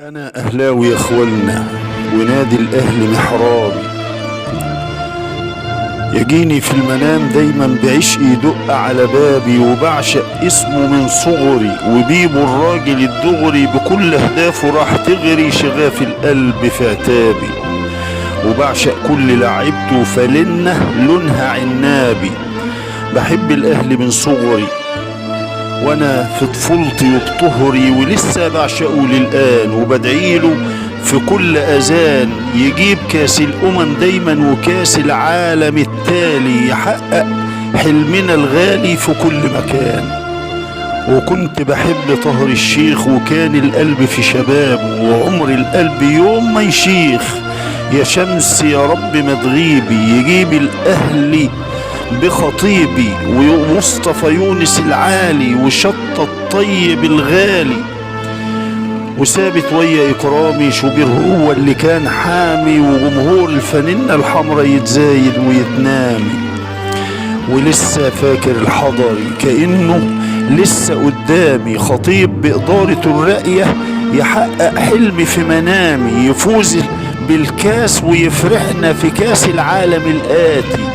أنا أهلاوي يا إخوانا، ونادي الأهل محرابي. يجيني في المنام دايما بعشق يدق على بابي، وبعشق اسمه من صغري، وبيبه الراجل الدغري بكل أهدافه راح تغري شغاف القلب في عتابي. وبعشق كل لعبته فلنه لونها عنابي. بحب الأهل من صغري وانا في طفولتي وبطهري، ولسه بعشقه للآن، وبدعيله في كل اذان يجيب كاس الامم دايما وكاس العالم التالي، يحقق حلمنا الغالي في كل مكان. وكنت بحب طهر الشيخ، وكان القلب في شبابه، وعمر القلب يوم ما يشيخ. يا شمس يا رب ما تغيبي، يجيب الاهلي بخطيبي، ومصطفى يونس العالي، وشط الطيب الغالي، وثابت ويا إكرامي شوبير هو اللي كان حامي، وجمهور الفانلة الحمراء يتزايد ويتنامي. ولسه فاكر الحضري كأنه لسه قدامي، خطيب بإدارة الرأية يحقق حلمي في منامي، يفوز بالكاس ويفرحنا في كاس العالم الآتي.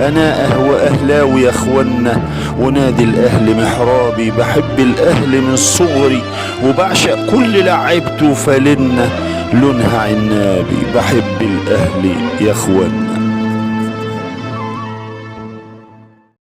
أنا أهلاوي يا إخوانا، ونادي الأهل محرابي. بحب الأهل من صغري، وبعشق كل لعبته فلنة لونها عنابي. بحب الأهل يا إخوانا.